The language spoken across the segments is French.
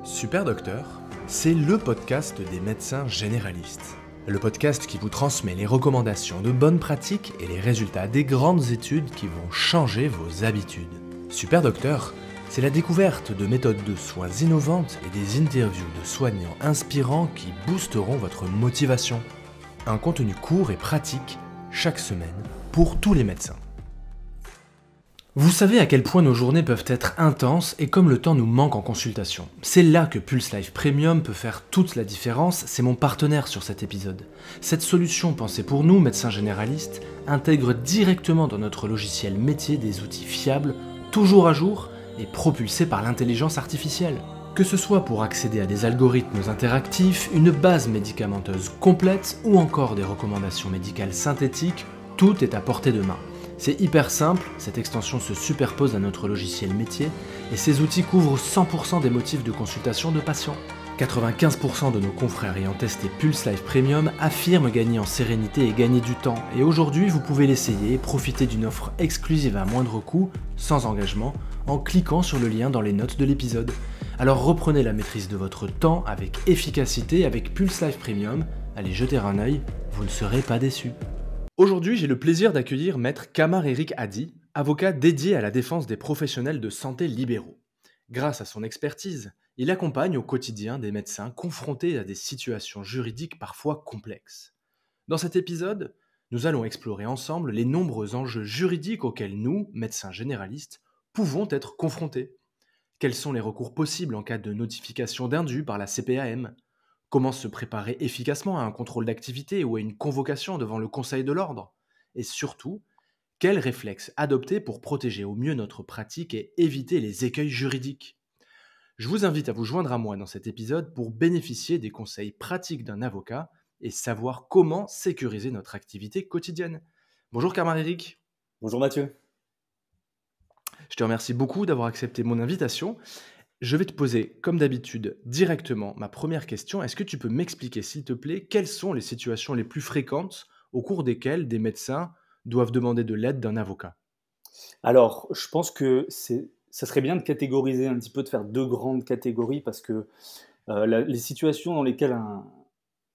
Super Docteur, c'est le podcast des médecins généralistes. Le podcast qui vous transmet les recommandations de bonnes pratiques et les résultats des grandes études qui vont changer vos habitudes. Super Docteur, c'est la découverte de méthodes de soins innovantes et des interviews de soignants inspirants qui boosteront votre motivation. Un contenu court et pratique chaque semaine pour tous les médecins. Vous savez à quel point nos journées peuvent être intenses et comme le temps nous manque en consultation. C'est là que Pulse Life Premium peut faire toute la différence, c'est mon partenaire sur cet épisode. Cette solution pensée pour nous, médecins généralistes, intègre directement dans notre logiciel métier des outils fiables, toujours à jour et propulsés par l'intelligence artificielle. Que ce soit pour accéder à des algorithmes interactifs, une base médicamenteuse complète ou encore des recommandations médicales synthétiques, tout est à portée de main. C'est hyper simple, cette extension se superpose à notre logiciel métier et ces outils couvrent 100% des motifs de consultation de patients. 95% de nos confrères ayant testé Pulse Life Premium affirment gagner en sérénité et gagner du temps. Et aujourd'hui, vous pouvez l'essayer et profiter d'une offre exclusive à moindre coût, sans engagement, en cliquant sur le lien dans les notes de l'épisode. Alors reprenez la maîtrise de votre temps avec efficacité avec Pulse Life Premium. Allez jeter un œil, vous ne serez pas déçus. Aujourd'hui, j'ai le plaisir d'accueillir Maître Kamar Eric Hadi, avocat dédié à la défense des professionnels de santé libéraux. Grâce à son expertise, il accompagne au quotidien des médecins confrontés à des situations juridiques parfois complexes. Dans cet épisode, nous allons explorer ensemble les nombreux enjeux juridiques auxquels nous, médecins généralistes, pouvons être confrontés. Quels sont les recours possibles en cas de notification d'indu par la CPAM ? Comment se préparer efficacement à un contrôle d'activité ou à une convocation devant le Conseil de l'ordre ? Et surtout, quels réflexes adopter pour protéger au mieux notre pratique et éviter les écueils juridiques ? Je vous invite à vous joindre à moi dans cet épisode pour bénéficier des conseils pratiques d'un avocat et savoir comment sécuriser notre activité quotidienne. Bonjour Kamar Eric. Bonjour Mathieu. Je te remercie beaucoup d'avoir accepté mon invitation. Je vais te poser, comme d'habitude, directement ma première question. Est-ce que tu peux m'expliquer, s'il te plaît, quelles sont les situations les plus fréquentes au cours desquelles des médecins doivent demander de l'aide d'un avocat ? Alors, je pense que ça serait bien de catégoriser un petit peu, de faire deux grandes catégories, parce que les situations dans lesquelles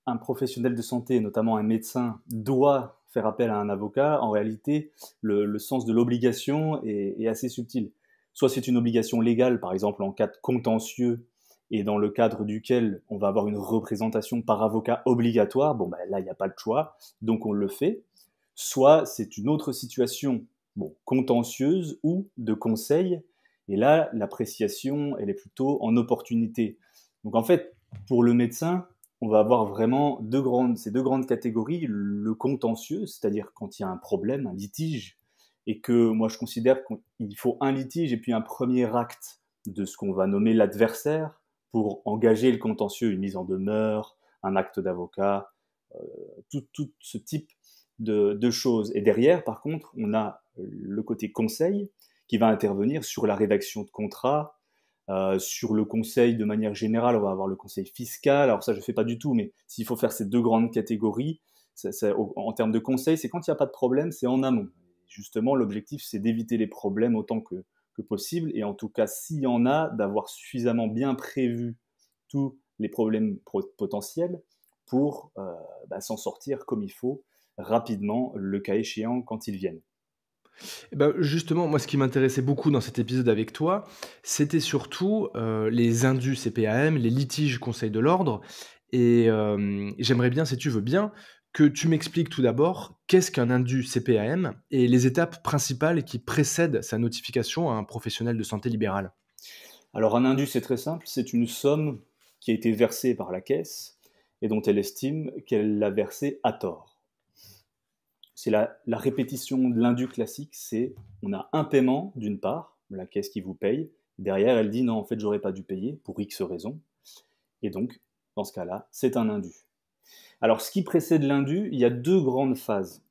un professionnel de santé, notamment un médecin, doit faire appel à un avocat, en réalité, le sens de l'obligation est assez subtil. Soit c'est une obligation légale, par exemple en cas de contentieux, et dans le cadre duquel on va avoir une représentation par avocat obligatoire, bon ben là il n'y a pas de choix, donc on le fait. Soit c'est une autre situation, bon, contentieuse ou de conseil, et là l'appréciation elle est plutôt en opportunité. Donc en fait, pour le médecin, on va avoir vraiment ces deux grandes catégories, le contentieux, c'est-à-dire quand il y a un problème, un litige, et que moi je considère qu'il faut un litige et puis un premier acte de ce qu'on va nommer l'adversaire pour engager le contentieux, une mise en demeure, un acte d'avocat, tout ce type de choses. Et derrière, par contre, on a le côté conseil qui va intervenir sur la rédaction de contrats, sur le conseil de manière générale, on va avoir le conseil fiscal. Alors ça, je ne fais pas du tout, mais s'il faut faire ces deux grandes catégories, en termes de conseil, c'est quand il n'y a pas de problème, c'est en amont. Justement, l'objectif, c'est d'éviter les problèmes autant que possible, et en tout cas, s'il y en a, d'avoir suffisamment bien prévu tous les problèmes potentiels pour s'en sortir comme il faut, rapidement, le cas échéant, quand ils viennent. Eh ben, justement, moi, ce qui m'intéressait beaucoup dans cet épisode avec toi, c'était surtout les indus CPAM, les litiges Conseil de l'ordre. Et j'aimerais bien, si tu veux bien, que tu m'expliques tout d'abord qu'est-ce qu'un indu CPAM et les étapes principales qui précèdent sa notification à un professionnel de santé libérale. Alors un indus, c'est très simple, c'est une somme qui a été versée par la caisse et dont elle estime qu'elle l'a versée à tort. C'est la répétition de l'indu classique, c'est on a un paiement d'une part, la caisse qui vous paye, derrière elle dit non, en fait j'aurais pas dû payer pour X raisons, et donc dans ce cas-là, c'est un indu. Alors ce qui précède l'indu, il y a deux grandes phases.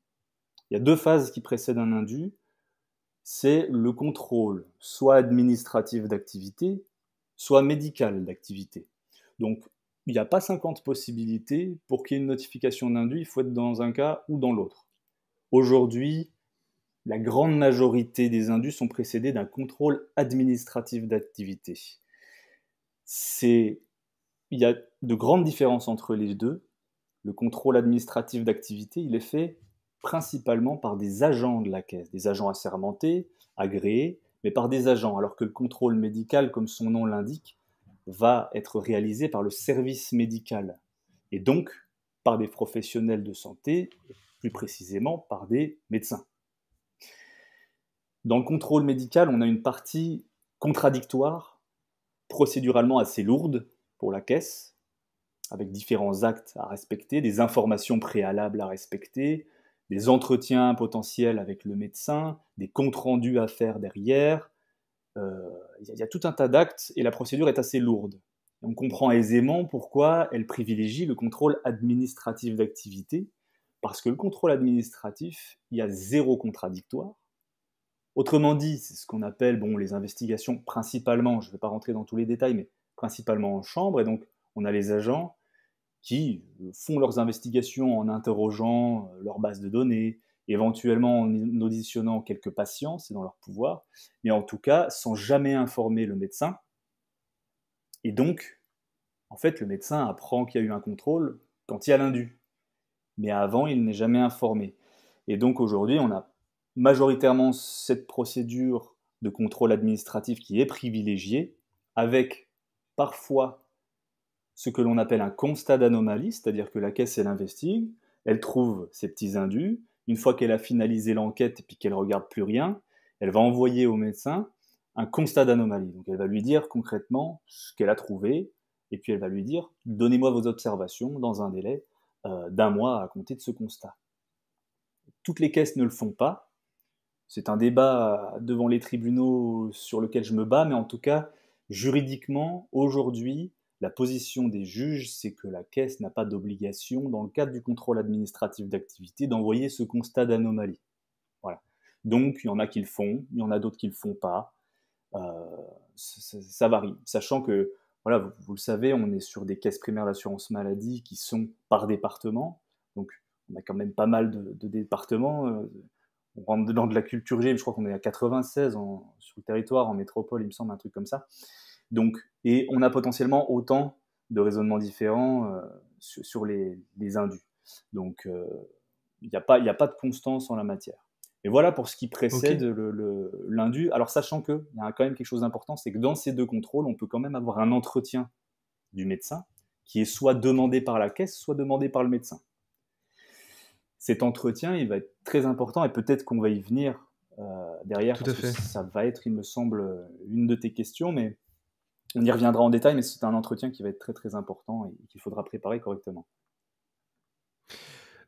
Il y a deux phases qui précèdent un indu, c'est le contrôle, soit administratif d'activité, soit médical d'activité. Donc il n'y a pas 50 possibilités pour qu'il y ait une notification d'indu, il faut être dans un cas ou dans l'autre. Aujourd'hui, la grande majorité des indus sont précédés d'un contrôle administratif d'activité. Il y a de grandes différences entre les deux. Le contrôle administratif d'activité, il est fait principalement par des agents de la caisse, des agents assermentés, agréés, mais par des agents, alors que le contrôle médical, comme son nom l'indique, va être réalisé par le service médical, et donc par des professionnels de santé, plus précisément par des médecins. Dans le contrôle médical, on a une partie contradictoire, procéduralement assez lourde pour la caisse, avec différents actes à respecter, des informations préalables à respecter, des entretiens potentiels avec le médecin, des comptes rendus à faire derrière. Il y a tout un tas d'actes et la procédure est assez lourde. On comprend aisément pourquoi elle privilégie le contrôle administratif d'activité, parce que le contrôle administratif, il y a zéro contradictoire. Autrement dit, c'est ce qu'on appelle les investigations principalement, je ne vais pas rentrer dans tous les détails, mais principalement en chambre, et donc on a les agents qui font leurs investigations en interrogeant leur base de données, éventuellement en auditionnant quelques patients, c'est dans leur pouvoir, mais en tout cas sans jamais informer le médecin. Et donc, en fait, le médecin apprend qu'il y a eu un contrôle quand il y a l'indu. Mais avant, il n'est jamais informé. Et donc aujourd'hui, on a majoritairement cette procédure de contrôle administratif qui est privilégiée, avec parfois ce que l'on appelle un constat d'anomalie, c'est-à-dire que la caisse, elle investigue, elle trouve ces petits indus. Une fois qu'elle a finalisé l'enquête et puis qu'elle ne regarde plus rien, elle va envoyer au médecin un constat d'anomalie. Donc elle va lui dire concrètement ce qu'elle a trouvé, et puis elle va lui dire « Donnez-moi vos observations dans un délai d'1 mois à compter de ce constat ». Toutes les caisses ne le font pas. C'est un débat devant les tribunaux sur lequel je me bats, mais en tout cas, juridiquement, aujourd'hui, la position des juges, c'est que la caisse n'a pas d'obligation, dans le cadre du contrôle administratif d'activité, d'envoyer ce constat d'anomalie. Voilà. Donc, il y en a qui le font, il y en a d'autres qui ne le font pas. Ça varie. Sachant que, voilà, vous le savez, on est sur des caisses primaires d'assurance maladie qui sont par département. Donc, on a quand même pas mal de départements. On rentre dans de la culture G, je crois qu'on est à 96 sur le territoire, en métropole, il me semble, un truc comme ça. Donc, et on a potentiellement autant de raisonnements différents sur les indus. Donc, il n'y a pas de constance en la matière. Et voilà pour ce qui précède l'indu. Alors, sachant qu'il y a quand même quelque chose d'important, c'est que dans ces deux contrôles, on peut quand même avoir un entretien du médecin qui est soit demandé par la caisse, soit demandé par le médecin. Cet entretien, il va être très important et peut-être qu'on va y venir derrière. Tout à fait. Ça va être, il me semble, une de tes questions, mais on y reviendra en détail, mais c'est un entretien qui va être très très important et qu'il faudra préparer correctement.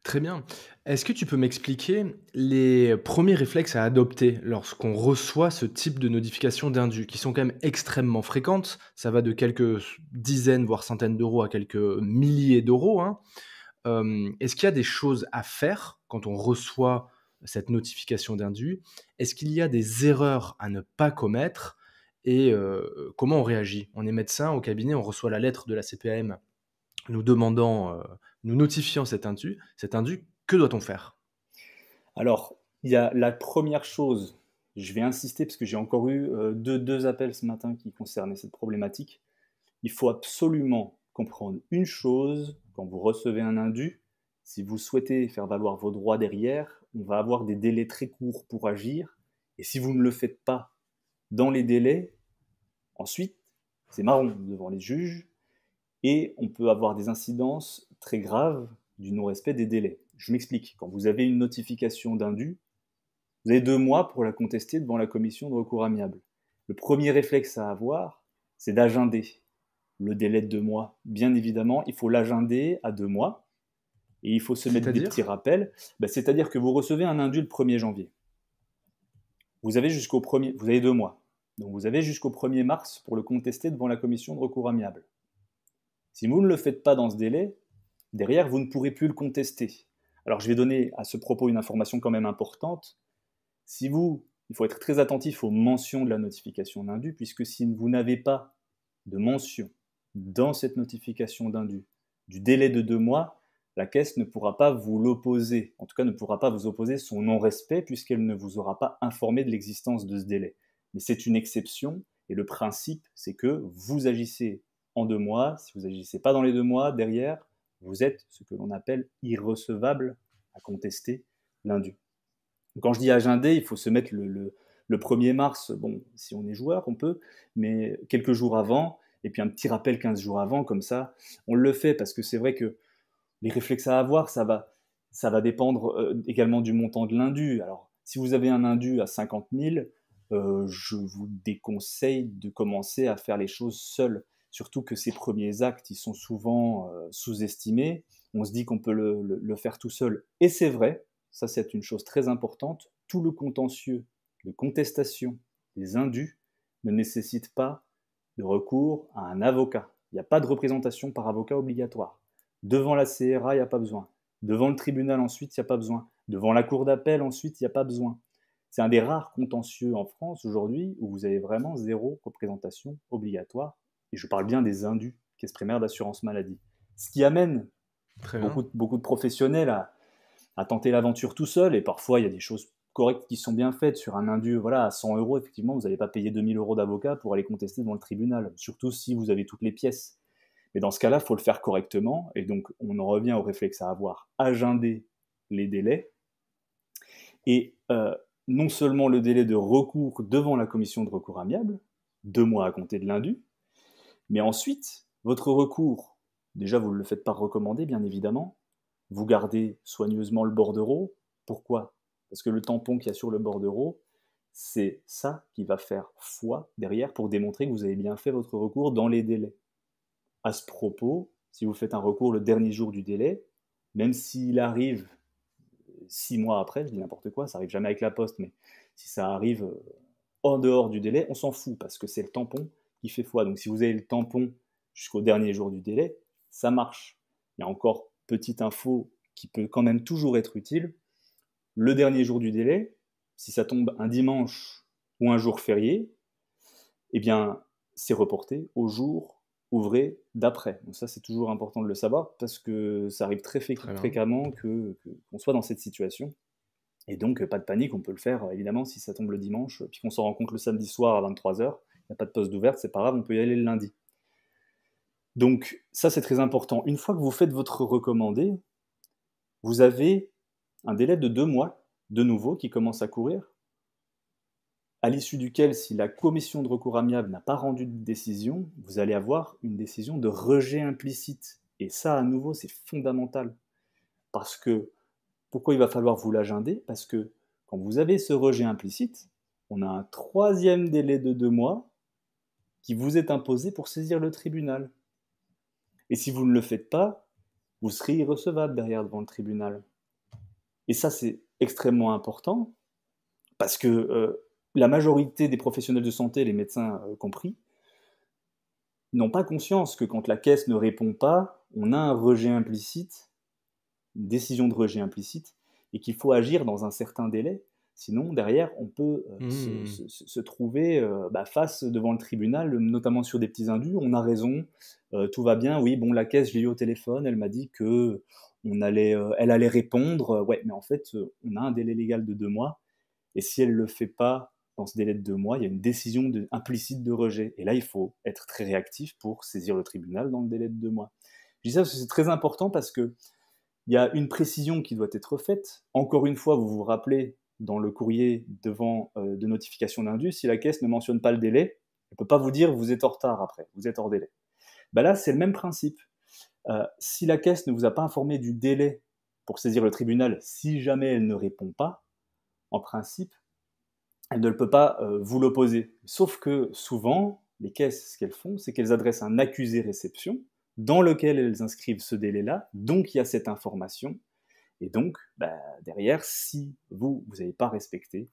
Très bien. Est-ce que tu peux m'expliquer les premiers réflexes à adopter lorsqu'on reçoit ce type de notifications d'indu, qui sont quand même extrêmement fréquentes? Ça va de quelques dizaines, voire centaines d'euros à quelques milliers d'euros, hein. Est-ce qu'il y a des choses à faire quand on reçoit cette notification d'indu? Est-ce qu'il y a des erreurs à ne pas commettre? Et comment on réagit? On est médecin au cabinet, on reçoit la lettre de la CPAM nous demandant, nous notifiant cet indu, que doit-on faire? Alors, il y a la première chose, je vais insister parce que j'ai encore eu deux appels ce matin qui concernaient cette problématique. Il faut absolument comprendre une chose, quand vous recevez un indu, si vous souhaitez faire valoir vos droits derrière, on va avoir des délais très courts pour agir, et si vous ne le faites pas dans les délais, ensuite, c'est marron devant les juges, et on peut avoir des incidences très graves du non-respect des délais. Je m'explique. Quand vous avez une notification d'indu, vous avez 2 mois pour la contester devant la commission de recours amiable. Le premier réflexe à avoir, c'est d'agender le délai de 2 mois. Bien évidemment, il faut l'agender à 2 mois et il faut se mettre des petits rappels. C'est-à-dire que vous recevez un indu le 1er janvier. Vous avez 2 mois. Donc vous avez jusqu'au 1er mars pour le contester devant la commission de recours amiable. Si vous ne le faites pas dans ce délai, derrière, vous ne pourrez plus le contester. Alors, je vais donner à ce propos une information quand même importante. Il faut être très attentif aux mentions de la notification d'indu, puisque si vous n'avez pas de mention dans cette notification d'indu du délai de 2 mois, la caisse ne pourra pas vous l'opposer, en tout cas ne pourra pas vous opposer son non-respect, puisqu'elle ne vous aura pas informé de l'existence de ce délai. Mais c'est une exception, et le principe, c'est que vous agissez en 2 mois. Si vous n'agissez pas dans les 2 mois, derrière, vous êtes ce que l'on appelle irrecevable à contester l'indu. Quand je dis agender, il faut se mettre le 1er mars, bon, si on est joueur, on peut, mais quelques jours avant, et puis un petit rappel 15 jours avant, comme ça, on le fait, parce que c'est vrai que les réflexes à avoir, ça va dépendre également du montant de l'indu. Alors, si vous avez un indu à 50 000, je vous déconseille de commencer à faire les choses seul. Surtout que ces premiers actes, ils sont souvent sous-estimés. On se dit qu'on peut le faire tout seul. Et c'est vrai, ça c'est une chose très importante, tout le contentieux de contestation des indus ne nécessite pas de recours à un avocat. Il n'y a pas de représentation par avocat obligatoire. Devant la CRA, il n'y a pas besoin. Devant le tribunal, ensuite, il n'y a pas besoin. Devant la cour d'appel, ensuite, il n'y a pas besoin. C'est un des rares contentieux en France aujourd'hui où vous avez vraiment 0 représentation obligatoire. Et je parle bien des indus, caisse primaire d'assurance maladie. Ce qui amène beaucoup de professionnels à tenter l'aventure tout seul. Et parfois, il y a des choses correctes qui sont bien faites. Sur un indu voilà, à 100 €, effectivement, vous n'allez pas payer 2 000 € d'avocat pour aller contester devant le tribunal, surtout si vous avez toutes les pièces. Mais dans ce cas-là, il faut le faire correctement. Et donc, on en revient au réflexe à avoir, agender les délais. Et non seulement le délai de recours devant la commission de recours amiable, 2 mois à compter de l'indu, mais ensuite, votre recours, déjà vous ne le faites pas recommander, bien évidemment, vous gardez soigneusement le bordereau. Pourquoi ? Parce que le tampon qu'il y a sur le bordereau, c'est ça qui va faire foi derrière pour démontrer que vous avez bien fait votre recours dans les délais. À ce propos, si vous faites un recours le dernier jour du délai, même s'il arrive 6 mois après, je dis n'importe quoi, ça arrive jamais avec la poste, mais si ça arrive en dehors du délai, on s'en fout, parce que c'est le tampon qui fait foi. Donc si vous avez le tampon jusqu'au dernier jour du délai, ça marche. Il y a encore petite info qui peut quand même toujours être utile. Le dernier jour du délai, si ça tombe un dimanche ou un jour férié, eh bien, c'est reporté au jour ouvré d'après. Donc ça, c'est toujours important de le savoir, parce que ça arrive très fréquemment qu'on soit dans cette situation. Et donc, pas de panique, on peut le faire, évidemment, si ça tombe le dimanche, puis qu'on s'en rend compte le samedi soir à 23 h, il n'y a pas de poste ouverte, c'est pas grave, on peut y aller le lundi. Donc, ça, c'est très important. Une fois que vous faites votre recommandé, vous avez un délai de 2 mois, de nouveau, qui commence à courir, à l'issue duquel, si la commission de recours amiable n'a pas rendu de décision, vous allez avoir une décision de rejet implicite. Et ça, à nouveau, c'est fondamental. Parce que, pourquoi il va falloir vous l'agender ? Parce que, quand vous avez ce rejet implicite, on a un 3e délai de 2 mois qui vous est imposé pour saisir le tribunal. Et si vous ne le faites pas, vous serez irrecevable derrière devant le tribunal. Et ça, c'est extrêmement important, parce que la majorité des professionnels de santé, les médecins compris, n'ont pas conscience que quand la caisse ne répond pas, on a un rejet implicite, une décision de rejet implicite, et qu'il faut agir dans un certain délai. Sinon, derrière, on peut se trouver face devant le tribunal, notamment sur des petits indus. On a raison, tout va bien. Oui, bon, la caisse, je l'ai eu au téléphone, elle m'a dit que elle allait répondre. Ouais, mais en fait, on a un délai légal de 2 mois. Et si elle ne le fait pas dans ce délai de 2 mois, il y a une décision implicite de rejet. Et là, il faut être très réactif pour saisir le tribunal dans le délai de 2 mois. Je dis ça parce que c'est très important, parce qu'il y a une précision qui doit être faite. Encore une fois, vous vous rappelez, dans le courrier de notification d'indu, si la caisse ne mentionne pas le délai, elle ne peut pas vous dire vous êtes en retard après, vous êtes hors délai. Ben là, c'est le même principe. Si la caisse ne vous a pas informé du délai pour saisir le tribunal, si jamais elle ne répond pas, en principe, elle ne peut pas vous l'opposer. Sauf que souvent, les caisses, ce qu'elles font, c'est qu'elles adressent un accusé-réception dans lequel elles inscrivent ce délai-là, donc il y a cette information. Et donc, derrière, si vous n'avez pas respecté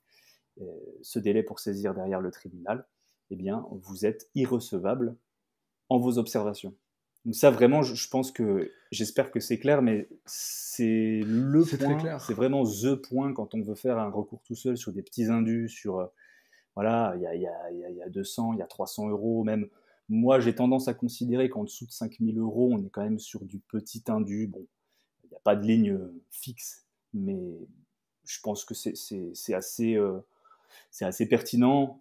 ce délai pour saisir derrière le tribunal, eh bien, vous êtes irrecevable en vos observations. Donc ça, vraiment, je pense que, j'espère que c'est clair, mais c'est point, c'est vraiment the point quand on veut faire un recours tout seul sur des petits indus, sur, voilà, il y a 200, il y a 300 €, même. Moi, j'ai tendance à considérer qu'en dessous de 5 000 €, on est quand même sur du petit indu. Bon, il n'y a pas de ligne fixe, mais je pense que c'est assez c'est assez pertinent.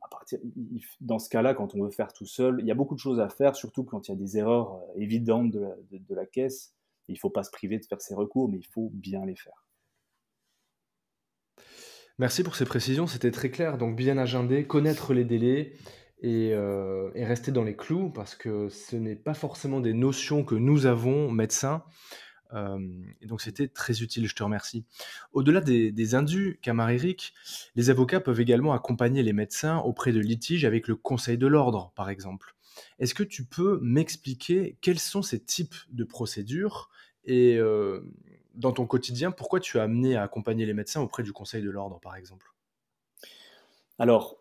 Dans ce cas-là, quand on veut faire tout seul, il y a beaucoup de choses à faire, surtout quand il y a des erreurs évidentes de la caisse. Il ne faut pas se priver de faire ces recours, mais il faut bien les faire. Merci pour ces précisions, c'était très clair. Donc bien agender, connaître les délais et rester dans les clous parce que ce n'est pas forcément des notions que nous avons, médecins. Et donc c'était très utile, je te remercie. Au-delà des indus, Camar-Éric, les avocats peuvent également accompagner les médecins auprès de litiges avec le Conseil de l'ordre, par exemple. Est-ce que tu peux m'expliquer quels sont ces types de procédures et dans ton quotidien, pourquoi tu as amené à accompagner les médecins auprès du Conseil de l'ordre, par exemple? Alors,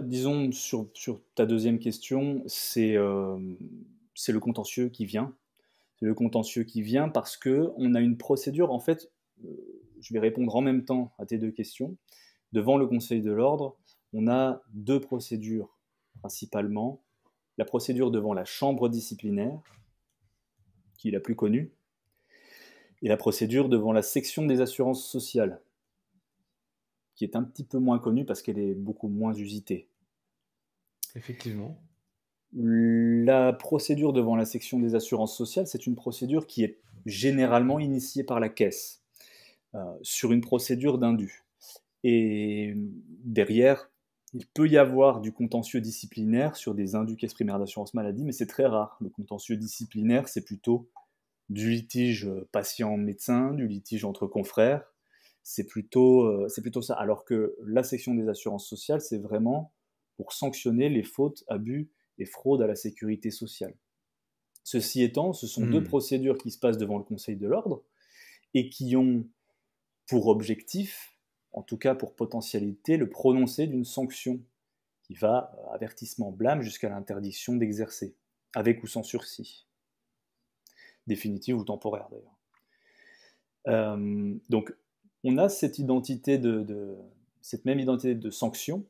disons sur ta deuxième question, c'est le contentieux qui vient. C'est le contentieux qui vient parce qu'on a une procédure, en fait, je vais répondre en même temps à tes deux questions. Devant le Conseil de l'ordre, on a deux procédures principalement. La procédure devant la chambre disciplinaire, qui est la plus connue, et la procédure devant la section des assurances sociales, qui est un petit peu moins connue parce qu'elle est beaucoup moins usitée. Effectivement. La procédure devant la section des assurances sociales, c'est une procédure qui est généralement initiée par la caisse sur une procédure d'indu. Et derrière, il peut y avoir du contentieux disciplinaire sur des indus caisse primaire d'assurance maladie, mais c'est très rare. Le contentieux disciplinaire, c'est plutôt du litige patient-médecin, du litige entre confrères. C'est plutôt ça. Alors que la section des assurances sociales, c'est vraiment pour sanctionner les fautes, abus et fraudes à la sécurité sociale. Ceci étant, ce sont deux procédures qui se passent devant le Conseil de l'ordre et qui ont pour objectif, en tout cas pour potentialité, le prononcé d'une sanction qui va avertissement blâme jusqu'à l'interdiction d'exercer, avec ou sans sursis, définitive ou temporaire d'ailleurs. Donc, on a cette identité cette même identité de sanction,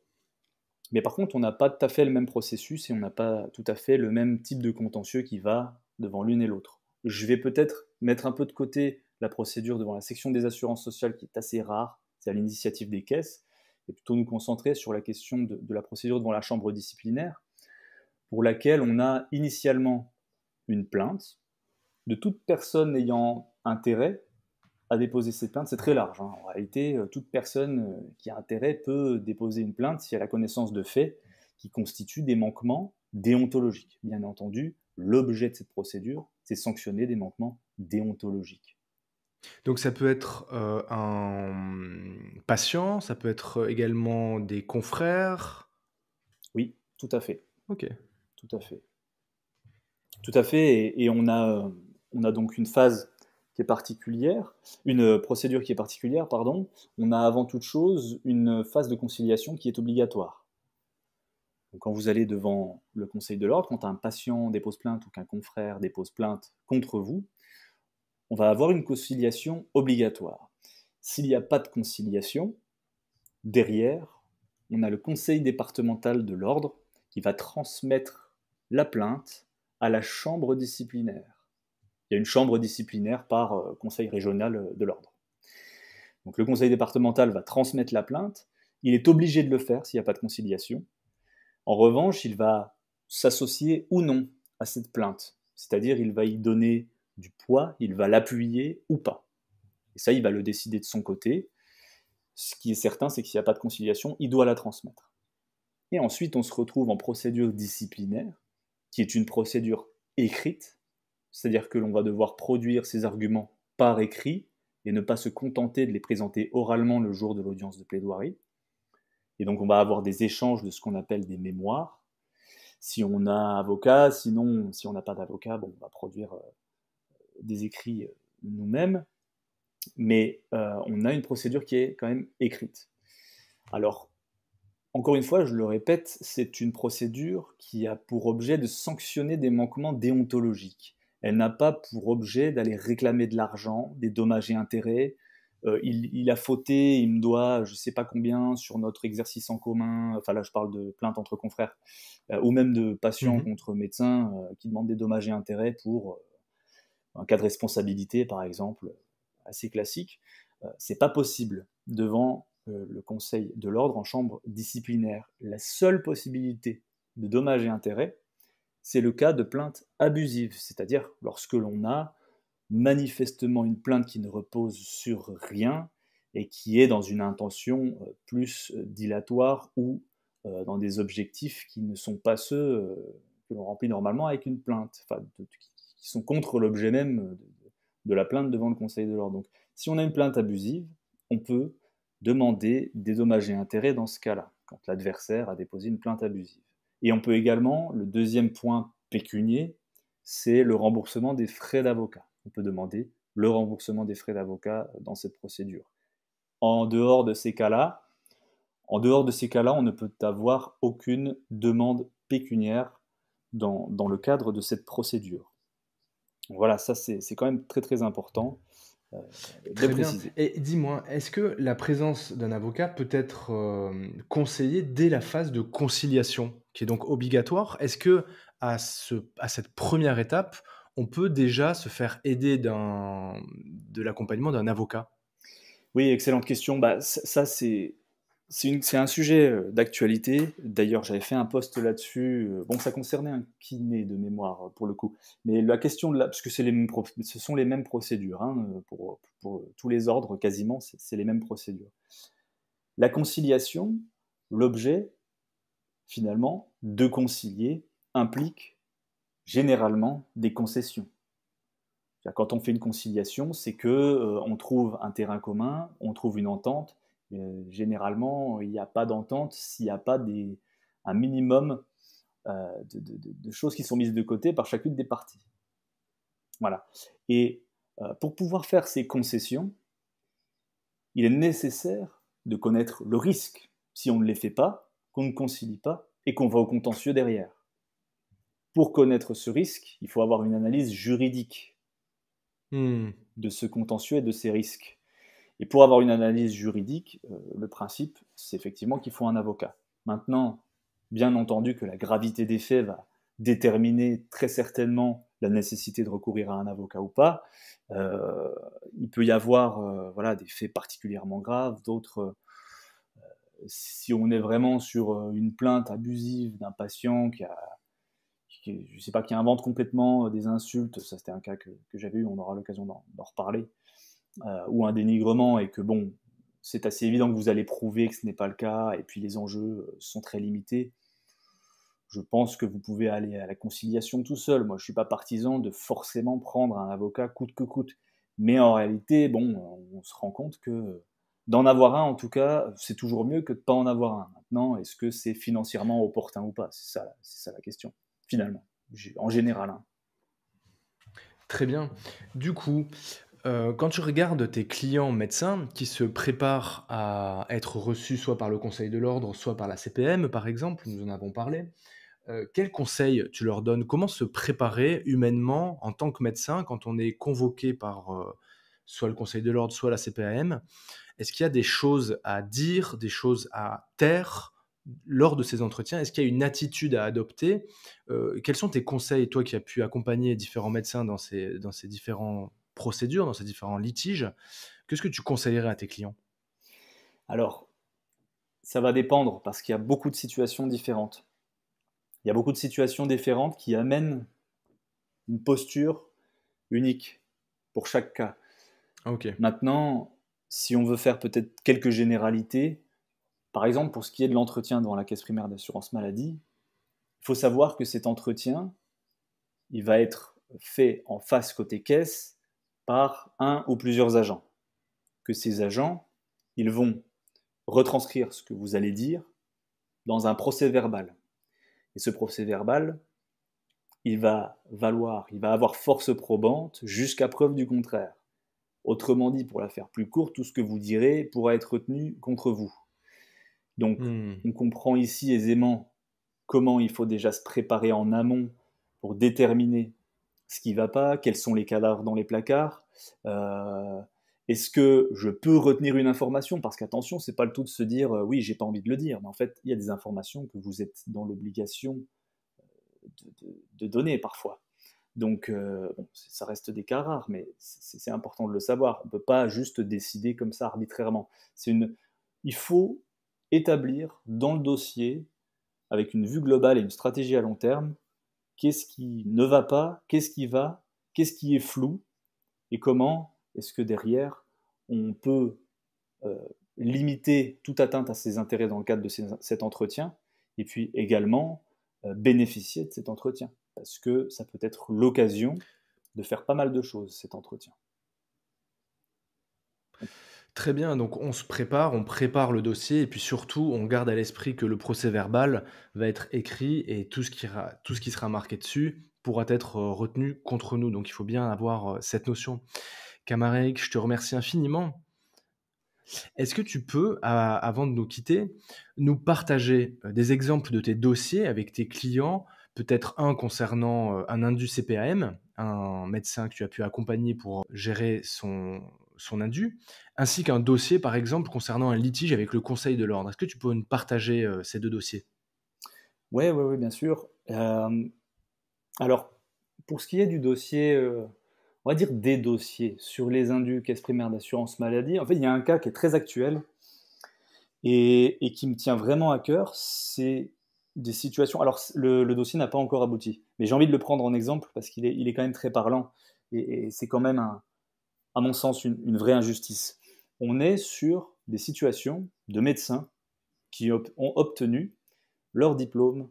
mais par contre, on n'a pas tout à fait le même processus et on n'a pas tout à fait le même type de contentieux qui va devant l'une et l'autre. Je vais peut-être mettre un peu de côté la procédure devant la section des assurances sociales qui est assez rare, c'est à l'initiative des caisses, et plutôt nous concentrer sur la question de la procédure devant la chambre disciplinaire, pour laquelle on a initialement une plainte de toute personne ayant intérêt à déposer cette plainte. C'est très large. En réalité, toute personne qui a intérêt peut déposer une plainte si elle a connaissance de faits qui constituent des manquements déontologiques. Bien entendu, l'objet de cette procédure, c'est sanctionner des manquements déontologiques. Donc ça peut être, un patient, ça peut être également des confrères? Oui, tout à fait. OK. Tout à fait. Tout à fait, et on a donc une phase qui est particulière, une procédure qui est particulière, pardon. On a avant toute chose une phase de conciliation qui est obligatoire. Donc, quand vous allez devant le Conseil de l'ordre, quand un patient dépose plainte ou qu'un confrère dépose plainte contre vous, on va avoir une conciliation obligatoire. S'il n'y a pas de conciliation, derrière, on a le conseil départemental de l'ordre qui va transmettre la plainte à la chambre disciplinaire. Il y a une chambre disciplinaire par conseil régional de l'ordre. Donc le conseil départemental va transmettre la plainte. Il est obligé de le faire s'il n'y a pas de conciliation. En revanche, il va s'associer ou non à cette plainte. C'est-à-dire, il va y donner du poids, il va l'appuyer ou pas. Et ça, il va le décider de son côté. Ce qui est certain, c'est que s'il n'y a pas de conciliation, il doit la transmettre. Et ensuite, on se retrouve en procédure disciplinaire, qui est une procédure écrite, c'est-à-dire que l'on va devoir produire ses arguments par écrit et ne pas se contenter de les présenter oralement le jour de l'audience de plaidoirie. Et donc, on va avoir des échanges de ce qu'on appelle des mémoires. Si on a un avocat, sinon, si on n'a pas d'avocat, bon, on va produire des écrits nous-mêmes. Mais on a une procédure qui est quand même écrite. Alors, encore une fois, je le répète, c'est une procédure qui a pour objet de sanctionner des manquements déontologiques. Elle n'a pas pour objet d'aller réclamer de l'argent, des dommages et intérêts. Il a fauté, il me doit je ne sais pas combien sur notre exercice en commun, enfin là je parle de plainte entre confrères, ou même de patients contre médecins qui demandent des dommages et intérêts pour un cas de responsabilité par exemple, assez classique. C'est pas possible devant le Conseil de l'ordre en chambre disciplinaire. La seule possibilité de dommages et intérêts, c'est le cas de plainte abusive, c'est-à-dire lorsque l'on a manifestement une plainte qui ne repose sur rien et qui est dans une intention plus dilatoire ou dans des objectifs qui ne sont pas ceux que l'on remplit normalement avec une plainte, qui sont contre l'objet même de la plainte devant le Conseil de l'ordre. Donc, si on a une plainte abusive, on peut demander des dommages et intérêts dans ce cas-là, quand l'adversaire a déposé une plainte abusive. Et on peut également, le deuxième point pécunier, c'est le remboursement des frais d'avocat. On peut demander le remboursement des frais d'avocat dans cette procédure. En dehors de ces cas-là, on ne peut avoir aucune demande pécuniaire dans le cadre de cette procédure. Voilà, ça c'est quand même très très important de Très bien. préciser. Et dis-moi, est-ce que la présence d'un avocat peut être conseillée dès la phase de conciliation, qui est donc obligatoire? Est-ce que à cette première étape, on peut déjà se faire aider de l'accompagnement d'un avocat? Oui, excellente question. Bah, ça, c'est un sujet d'actualité. D'ailleurs, j'avais fait un post là-dessus. Bon, ça concernait un kiné de mémoire pour le coup. Mais la question parce que ce sont les mêmes procédures hein, pour tous les ordres quasiment, c'est les mêmes procédures. La conciliation, l'objet finalement de concilier implique généralement des concessions. Quand on fait une conciliation, c'est que on trouve un terrain commun, on trouve une entente. Généralement, il n'y a pas d'entente s'il n'y a pas un minimum de choses qui sont mises de côté par chacune des parties. Voilà. Et pour pouvoir faire ces concessions, il est nécessaire de connaître le risque si on ne les fait pas, qu'on ne concilie pas et qu'on va au contentieux derrière. Pour connaître ce risque, il faut avoir une analyse juridique Mmh. de ce contentieux et de ces risques. Et pour avoir une analyse juridique, le principe, c'est effectivement qu'il faut un avocat. Maintenant, bien entendu que la gravité des faits va déterminer très certainement la nécessité de recourir à un avocat ou pas. Il peut y avoir des faits particulièrement graves, d'autres, si on est vraiment sur une plainte abusive d'un patient je sais pas, qui invente complètement des insultes, ça c'était un cas que j'avais eu, on aura l'occasion d'en reparler, ou un dénigrement, et que bon, c'est assez évident que vous allez prouver que ce n'est pas le cas, et puis les enjeux sont très limités, je pense que vous pouvez aller à la conciliation tout seul. Moi, je ne suis pas partisan de forcément prendre un avocat coûte que coûte. Mais en réalité, bon, on se rend compte que d'en avoir un, en tout cas, c'est toujours mieux que de ne pas en avoir un. Maintenant, est-ce que c'est financièrement opportun ou pas? C'est ça la question, finalement, en général. Hein. Très bien. Du coup, quand tu regardes tes clients médecins qui se préparent à être reçus soit par le Conseil de l'ordre, soit par la CPM, par exemple, nous en avons parlé, quels conseils tu leur donnes? Comment se préparer humainement en tant que médecin quand on est convoqué par, soit le Conseil de l'ordre, soit la CPAM? Est-ce qu'il y a des choses à dire, des choses à taire lors de ces entretiens? Est-ce qu'il y a une attitude à adopter? Quels sont tes conseils, toi qui as pu accompagner différents médecins dans ces différentes procédures, dans ces différents litiges? Qu'est-ce que tu conseillerais à tes clients? Alors, ça va dépendre parce qu'il y a beaucoup de situations différentes. Il y a beaucoup de situations différentes qui amènent une posture unique pour chaque cas. OK. Maintenant, si on veut faire peut-être quelques généralités, par exemple pour ce qui est de l'entretien devant la caisse primaire d'assurance maladie, il faut savoir que cet entretien, il va être fait en face côté caisse par un ou plusieurs agents. Que ces agents, ils vont retranscrire ce que vous allez dire dans un procès verbal. Et ce procès verbal, il va avoir force probante jusqu'à preuve du contraire. Autrement dit, pour la faire plus courte, tout ce que vous direz pourra être retenu contre vous. Donc, Mmh. on comprend ici aisément comment il faut déjà se préparer en amont pour déterminer ce qui ne va pas, quels sont les cadavres dans les placards, est-ce que je peux retenir une information? Parce qu'attention, c'est pas le tout de se dire oui, j'ai pas envie de le dire, mais en fait, il y a des informations que vous êtes dans l'obligation de donner parfois. Donc, bon, ça reste des cas rares, mais c'est important de le savoir. On ne peut pas juste décider comme ça arbitrairement. Il il faut établir dans le dossier, avec une vue globale et une stratégie à long terme, qu'est-ce qui ne va pas, qu'est-ce qui va, qu'est-ce qui est flou, et comment est-ce que derrière, on peut limiter toute atteinte à ses intérêts dans le cadre de cet entretien, et puis également bénéficier de cet entretien, parce que ça peut être l'occasion de faire pas mal de choses, cet entretien. Très bien, donc on prépare le dossier et puis surtout, on garde à l'esprit que le procès-verbal va être écrit et tout ce qui sera marqué dessus pourra être retenu contre nous. Donc il faut bien avoir cette notion. Camarade, je te remercie infiniment. Est-ce que tu peux, avant de nous quitter, nous partager des exemples de tes dossiers avec tes clients, peut-être un concernant un indu CPAM, un médecin que tu as pu accompagner pour gérer son indu, ainsi qu'un dossier, par exemple, concernant un litige avec le Conseil de l'ordre. Est-ce que tu peux nous partager ces deux dossiers? Oui, bien sûr. Alors, pour ce qui est du dossier, on va dire des dossiers sur les indus caisse primaire d'assurance maladie, en fait, il y a un cas qui est très actuel et qui me tient vraiment à cœur. C'est des situations. Alors, le dossier n'a pas encore abouti, mais j'ai envie de le prendre en exemple parce qu'il est quand même très parlant et c'est quand même, à mon sens, une vraie injustice. On est sur des situations de médecins qui ont obtenu leur diplôme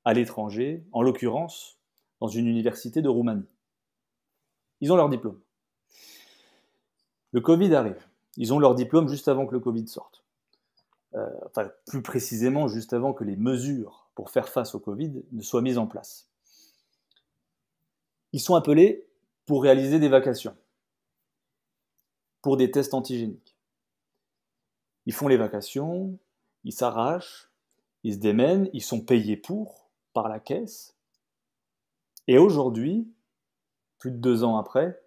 à l'étranger, en l'occurrence dans une université de Roumanie. Ils ont leur diplôme. Le Covid arrive. Ils ont leur diplôme juste avant que le Covid sorte. Enfin, plus précisément, juste avant que les mesures pour faire face au Covid ne soient mises en place. Ils sont appelés pour réaliser des vacations, pour des tests antigéniques. Ils font les vacations, ils s'arrachent, ils se démènent, ils sont payés par la caisse. Et aujourd'hui, plus de 2 ans après,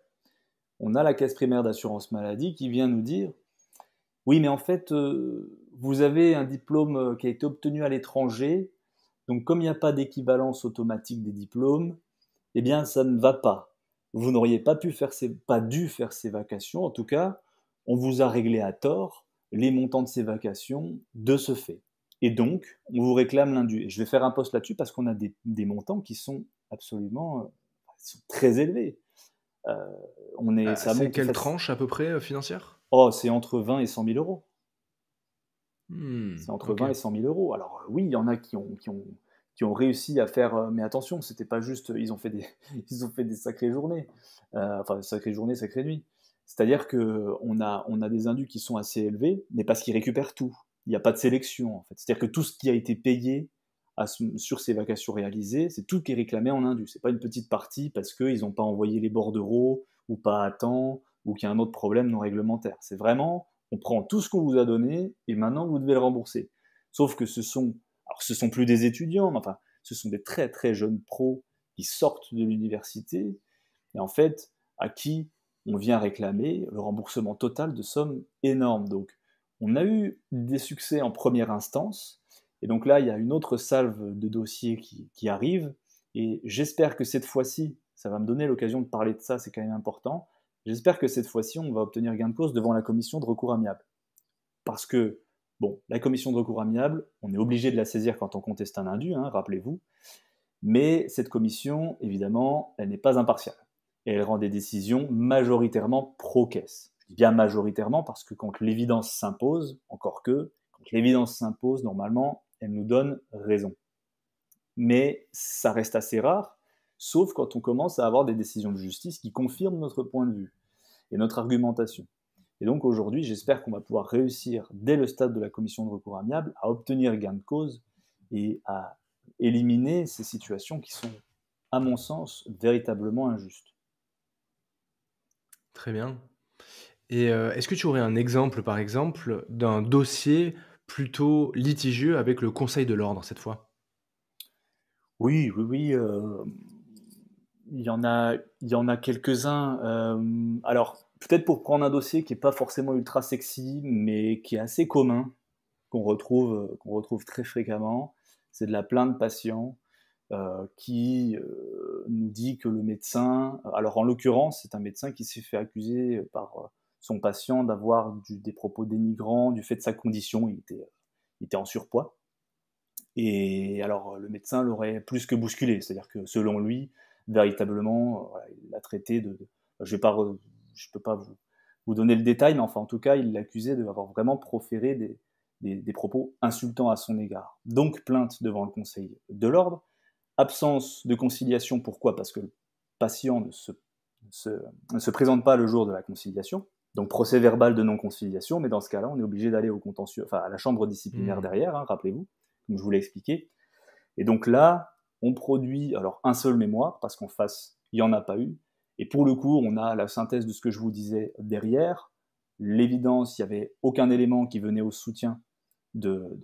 on a la caisse primaire d'assurance maladie qui vient nous dire « Oui, mais en fait, vous avez un diplôme qui a été obtenu à l'étranger, donc comme il n'y a pas d'équivalence automatique des diplômes, eh bien ça ne va pas. Vous n'auriez pas dû faire ces vacations, en tout cas, on vous a réglé à tort les montants de ces vacations de ce fait. Et donc, on vous réclame l'indu. » Et je vais faire un post là-dessus parce qu'on a des montants qui sont absolument sont très élevés. Ça C'est monte quelle tranche à peu près financière? Oh, c'est entre 20 et 100 000 euros. C'est entre Ok. 20 et 100 000 euros. Alors oui, il y en a qui ont réussi à faire, mais attention, c'était pas juste, ils ont fait des, ils ont fait des sacrées journées, enfin sacrées journées, sacrées nuits. C'est-à-dire que on a des indus qui sont assez élevés, mais parce qu'ils récupèrent tout. Il n'y a pas de sélection en fait. C'est-à-dire que tout ce qui a été payé sur ces vacations réalisées, c'est tout qui est réclamé en indu. C'est pas une petite partie parce qu'ils n'ont pas envoyé les bordereaux ou pas à temps ou qu'il y a un autre problème non réglementaire. C'est vraiment, on prend tout ce qu'on vous a donné et maintenant vous devez le rembourser. Sauf que ce sont plus des étudiants, mais enfin, ce sont des très très jeunes pros qui sortent de l'université et en fait, à qui on vient réclamer le remboursement total de sommes énormes. Donc, on a eu des succès en première instance, et donc là, il y a une autre salve de dossiers qui arrive, et j'espère que cette fois-ci, ça va me donner l'occasion de parler de ça, c'est quand même important, j'espère que cette fois-ci, on va obtenir gain de cause devant la commission de recours amiable. Parce que, bon, la commission de recours amiable, on est obligé de la saisir quand on conteste un indu, hein, rappelez-vous, mais cette commission, évidemment, elle n'est pas impartiale. Et elle rend des décisions majoritairement pro-caisse. Je dis bien majoritairement parce que quand l'évidence s'impose, encore que, quand l'évidence s'impose, normalement, elle nous donne raison. Mais ça reste assez rare, sauf quand on commence à avoir des décisions de justice qui confirment notre point de vue et notre argumentation. Et donc aujourd'hui, j'espère qu'on va pouvoir réussir, dès le stade de la commission de recours amiable, à obtenir gain de cause et à éliminer ces situations qui sont, à mon sens, véritablement injustes. Très bien. Et est-ce que tu aurais un exemple, par exemple, d'un dossier plutôt litigieux avec le Conseil de l'ordre cette fois? Oui, il y en a quelques-uns. Alors, peut-être pour prendre un dossier qui n'est pas forcément ultra sexy, mais qui est assez commun, qu'on retrouve très fréquemment, c'est de la plainte patient qui nous dit que le médecin, alors en l'occurrence, c'est un médecin qui s'est fait accuser par son patient d'avoir des propos dénigrants du fait de sa condition. Il était en surpoids. Et alors, le médecin l'aurait plus que bousculé. C'est-à-dire que selon lui, véritablement, voilà, il l'a traité de. Je ne peux pas vous donner le détail, mais enfin, en tout cas, il l'accusait d'avoir vraiment proféré des propos insultants à son égard. Donc, plainte devant le Conseil de l'ordre. Absence de conciliation, pourquoi ? Parce que le patient ne se présente pas le jour de la conciliation. Donc, procès verbal de non-conciliation, mais dans ce cas-là, on est obligé d'aller au contentieux, enfin, à la chambre disciplinaire derrière, rappelez-vous, comme je vous l'ai expliqué. Et donc là, on produit alors un seul mémoire, parce qu'en face, il n'y en a pas eu. Et pour le coup, on a la synthèse de ce que je vous disais derrière, l'évidence, il n'y avait aucun élément qui venait au soutien de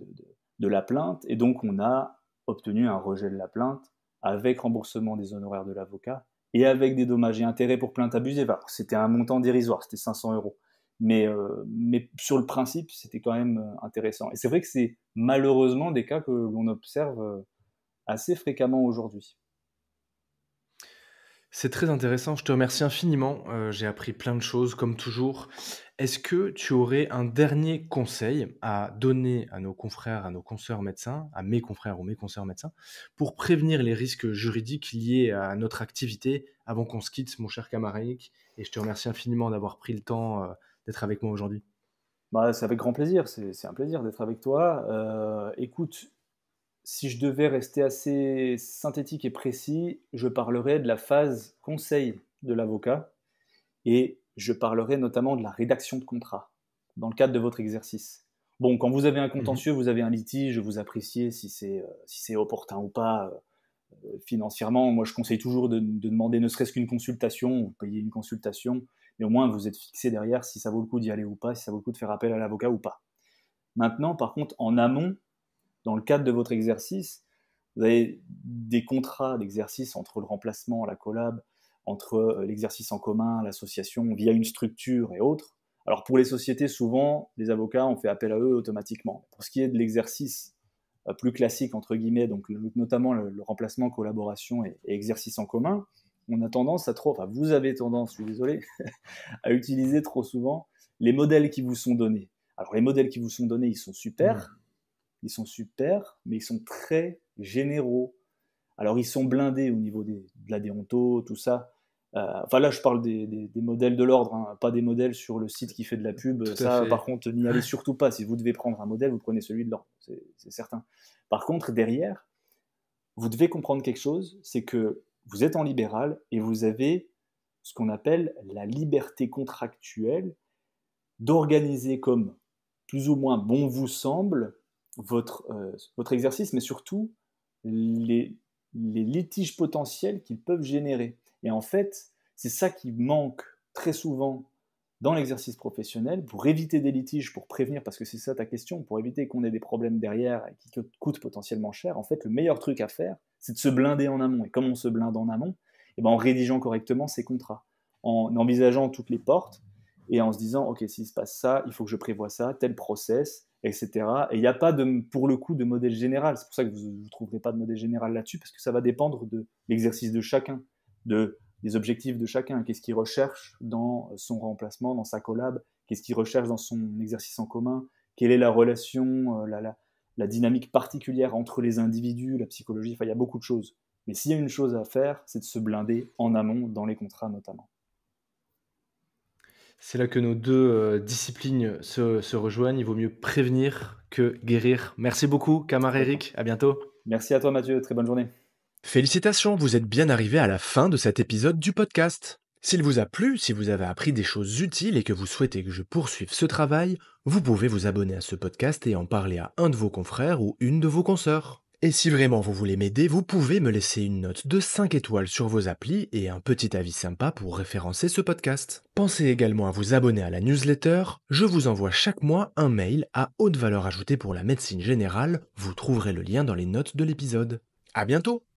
la plainte, et donc on a obtenu un rejet de la plainte avec remboursement des honoraires de l'avocat et avec des dommages et intérêts pour plainte abusée. Enfin, c'était un montant dérisoire, c'était 500 €. Mais sur le principe, c'était quand même intéressant. Et c'est vrai que c'est malheureusement des cas que l'on observe assez fréquemment aujourd'hui. C'est très intéressant, je te remercie infiniment, j'ai appris plein de choses comme toujours. Est-ce que tu aurais un dernier conseil à donner à nos confrères, à nos consoeurs médecins, à mes confrères ou mes consoeurs médecins, pour prévenir les risques juridiques liés à notre activité avant qu'on se quitte, mon cher camarade? Et je te remercie infiniment d'avoir pris le temps, d'être avec moi aujourd'hui. Bah, c'est avec grand plaisir, c'est un plaisir d'être avec toi. Écoute, si je devais rester assez synthétique et précis, je parlerais de la phase conseil de l'avocat et je parlerai notamment de la rédaction de contrat dans le cadre de votre exercice. Bon, quand vous avez un Mmh. contentieux, vous avez un litige, vous appréciez si c'est opportun ou pas financièrement. Moi, je conseille toujours de demander ne serait-ce qu'une consultation, vous payez une consultation, mais au moins vous êtes fixé derrière si ça vaut le coup d'y aller ou pas, si ça vaut le coup de faire appel à l'avocat ou pas. Maintenant, par contre, en amont, dans le cadre de votre exercice, vous avez des contrats d'exercice entre le remplacement, la collab, entre l'exercice en commun, l'association, via une structure et autres. Alors pour les sociétés, souvent, les avocats, on fait appel à eux automatiquement. Pour ce qui est de l'exercice plus classique, entre guillemets, donc notamment le remplacement, collaboration et exercice en commun, on a tendance à enfin vous avez tendance, je suis désolé, à utiliser trop souvent les modèles qui vous sont donnés. Alors les modèles qui vous sont donnés, ils sont super, mais ils sont très généraux. Alors, ils sont blindés au niveau de la déonto, tout ça. Enfin, là, je parle des modèles de l'ordre, hein, pas des modèles sur le site qui fait de la pub. Tout à Ça, fait. par contre, n'y allez surtout pas. Si vous devez prendre un modèle, vous prenez celui de l'ordre, c'est certain. Par contre, derrière, vous devez comprendre quelque chose, c'est que vous êtes en libéral et vous avez ce qu'on appelle la liberté contractuelle d'organiser comme plus ou moins bon vous semble votre exercice, mais surtout les, les litiges potentiels qu'ils peuvent générer. Et en fait, c'est ça qui manque très souvent dans l'exercice professionnel pour éviter des litiges, pour prévenir, parce que c'est ça ta question, pour éviter qu'on ait des problèmes derrière et qui coûtent potentiellement cher. En fait, le meilleur truc à faire, c'est de se blinder en amont. Et comme on se blinde en amont, et ben en rédigeant correctement ses contrats, en envisageant toutes les portes et en se disant, ok, s'il se passe ça, il faut que je prévoie ça, tel process, etc. Et il n'y a pas, pour le coup, de modèle général. C'est pour ça que vous ne trouverez pas de modèle général là-dessus, parce que ça va dépendre de l'exercice de chacun, des objectifs de chacun. Qu'est-ce qu'il recherche dans son remplacement, dans sa collab? Qu'est-ce qu'il recherche dans son exercice en commun? Quelle est la relation, la dynamique particulière entre les individus, la psychologie? Enfin, il y a beaucoup de choses. Mais s'il y a une chose à faire, c'est de se blinder en amont, dans les contrats notamment. C'est là que nos deux disciplines se rejoignent. Il vaut mieux prévenir que guérir. Merci beaucoup, Camar Complètement. Eric. À bientôt. Merci à toi Mathieu, très bonne journée. Félicitations, vous êtes bien arrivé à la fin de cet épisode du podcast. S'il vous a plu, si vous avez appris des choses utiles et que vous souhaitez que je poursuive ce travail, vous pouvez vous abonner à ce podcast et en parler à un de vos confrères ou une de vos consoeurs. Et si vraiment vous voulez m'aider, vous pouvez me laisser une note de 5 étoiles sur vos applis et un petit avis sympa pour référencer ce podcast. Pensez également à vous abonner à la newsletter, je vous envoie chaque mois un mail à haute valeur ajoutée pour la médecine générale, vous trouverez le lien dans les notes de l'épisode. À bientôt!